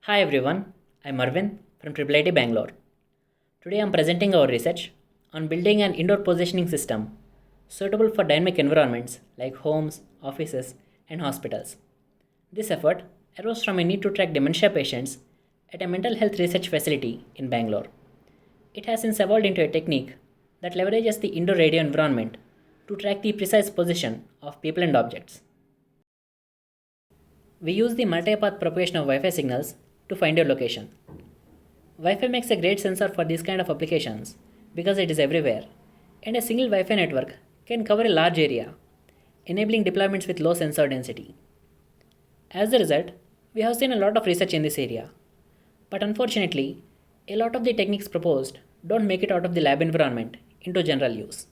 Hi everyone, I'm Arvind from IIIT Bangalore. Today I'm presenting our research on building an indoor positioning system suitable for dynamic environments like homes, offices, and hospitals. This effort arose from a need to track dementia patients at a mental health research facility in Bangalore. It has since evolved into a technique that leverages the indoor radio environment to track the precise position of people and objects. We use the multi-path propagation of Wi-Fi signals to find your location. Wi-Fi makes a great sensor for these kind of applications because it is everywhere, and a single Wi-Fi network can cover a large area, enabling deployments with low sensor density. As a result, we have seen a lot of research in this area, but unfortunately, a lot of the techniques proposed don't make it out of the lab environment into general use.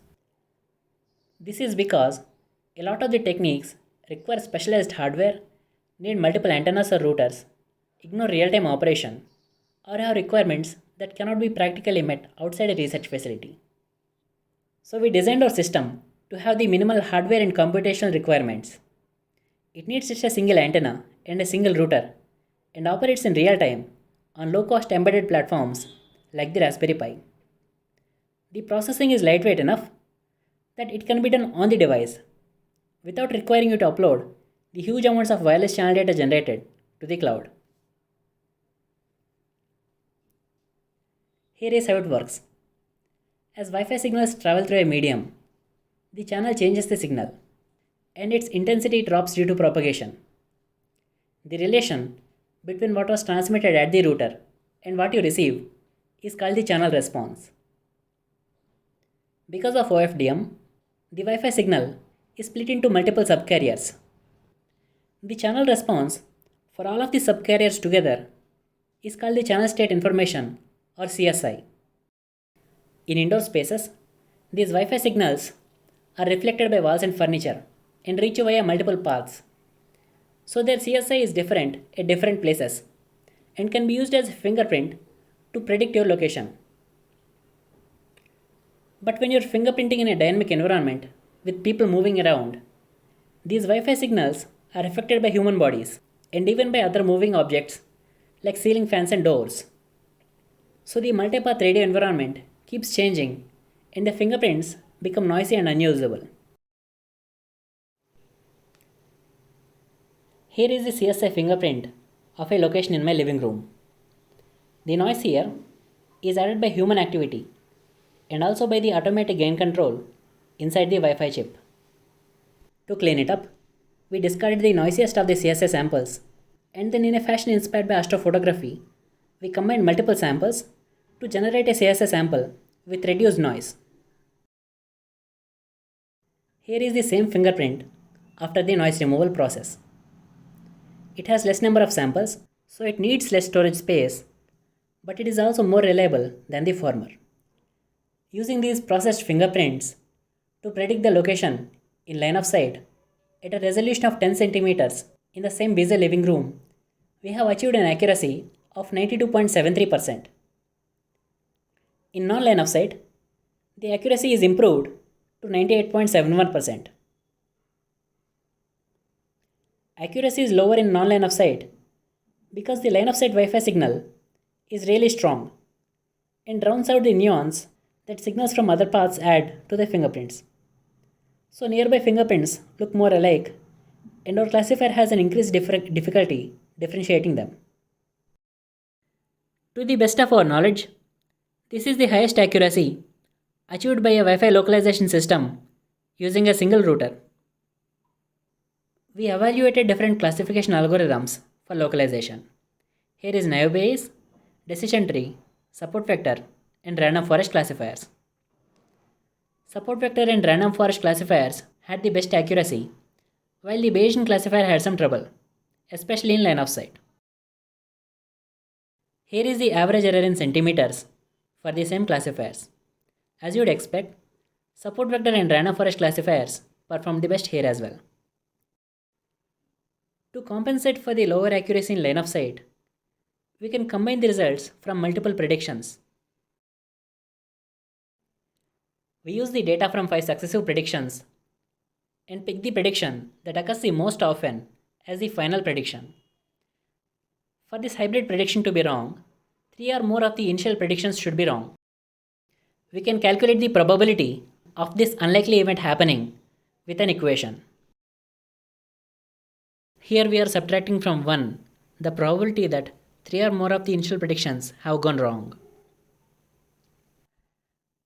This is because a lot of the techniques require specialized hardware, need multiple antennas or routers, ignore real time operation, or have requirements that cannot be practically met outside a research facility. So, we designed our system to have the minimal hardware and computational requirements. It needs just a single antenna and a single router and operates in real time on low cost embedded platforms like the Raspberry Pi. The processing is lightweight enough that it can be done on the device without requiring you to upload the huge amounts of wireless channel data generated to the cloud. Here is how it works. As Wi-Fi signals travel through a medium, the channel changes the signal and its intensity drops due to propagation. The relation between what was transmitted at the router and what you receive is called the channel response. Because of OFDM, the Wi-Fi signal is split into multiple subcarriers. The channel response for all of the subcarriers together is called the channel state information or CSI. In indoor spaces, these Wi-Fi signals are reflected by walls and furniture and reach you via multiple paths. So their CSI is different at different places and can be used as a fingerprint to predict your location. But when you're fingerprinting in a dynamic environment with people moving around, these Wi-Fi signals are affected by human bodies and even by other moving objects like ceiling fans and doors. So the multipath radio environment keeps changing and the fingerprints become noisy and unusable. Here is the CSI fingerprint of a location in my living room. The noise here is added by human activity and also by the automatic gain control inside the Wi-Fi chip. To clean it up, we discarded the noisiest of the CSI samples and then in a fashion inspired by astrophotography, we combined multiple samples to generate a CSI sample with reduced noise. Here is the same fingerprint after the noise removal process. It has less number of samples, so it needs less storage space, but it is also more reliable than the former. Using these processed fingerprints to predict the location in line of sight at a resolution of 10 centimeters in the same busy living room, we have achieved an accuracy of 92.73%. In non-line of sight, the accuracy is improved to 98.71%. Accuracy is lower in non-line of sight because the line of sight Wi-Fi signal is really strong and drowns out the nuance that signals from other paths add to the fingerprints. So nearby fingerprints look more alike and our classifier has an increased difficulty differentiating them. To the best of our knowledge, this is the highest accuracy achieved by a Wi-Fi localization system using a single router. We evaluated different classification algorithms for localization. Here is naive Bayes, decision tree, support vector, and random forest classifiers. Support vector and random forest classifiers had the best accuracy, while the Bayesian classifier had some trouble, especially in line of sight. Here is the average error in centimeters for the same classifiers. As you would expect, support vector and random forest classifiers performed the best here as well. To compensate for the lower accuracy in line of sight, we can combine the results from multiple predictions. We use the data from 5 successive predictions and pick the prediction that occurs the most often as the final prediction. For this hybrid prediction to be wrong, 3 or more of the initial predictions should be wrong. We can calculate the probability of this unlikely event happening with an equation. Here we are subtracting from 1 the probability that 3 or more of the initial predictions have gone wrong.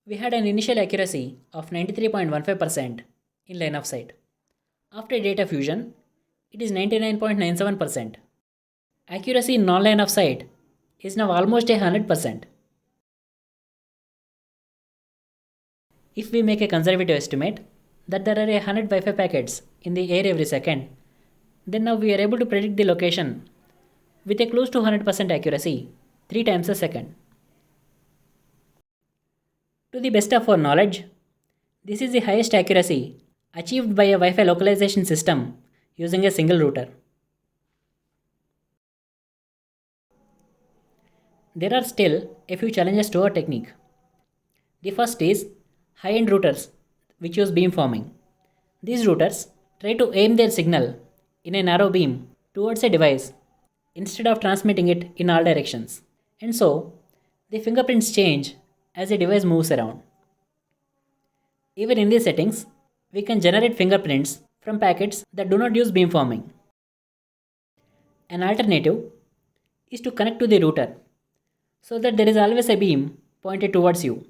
We had an initial accuracy of 93.15% in line of sight. After data fusion, it is 99.97%. Accuracy in non-line of sight is now almost 100%. If we make a conservative estimate that there are 100 Wi-Fi packets in the air every second, then now we are able to predict the location with a close to 100% accuracy 3 times a second. To the best of our knowledge, this is the highest accuracy achieved by a Wi-Fi localization system using a single router. There are still a few challenges to our technique. The first is high-end routers which use beamforming. These routers try to aim their signal in a narrow beam towards a device instead of transmitting it in all directions. And so, the fingerprints change as the device moves around. Even in these settings, we can generate fingerprints from packets that do not use beamforming. An alternative is to connect to the router so that there is always a beam pointed towards you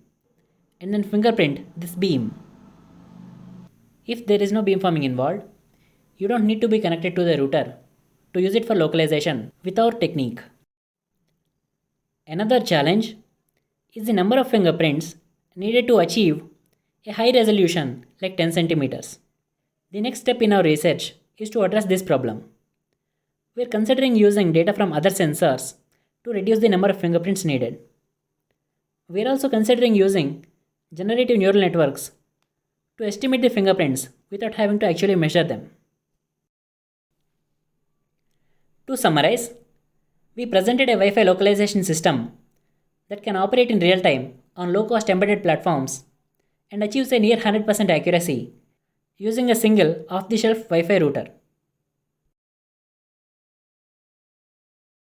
and then fingerprint this beam. If there is no beamforming involved, you don't need to be connected to the router to use it for localization with our technique. Another challenge is the number of fingerprints needed to achieve a high resolution like 10 centimeters. The next step in our research is to address this problem. We are considering using data from other sensors to reduce the number of fingerprints needed. We are also considering using generative neural networks to estimate the fingerprints without having to actually measure them. To summarize, we presented a Wi-Fi localization system that can operate in real time on low-cost embedded platforms and achieves a near 100% accuracy using a single off-the-shelf Wi-Fi router.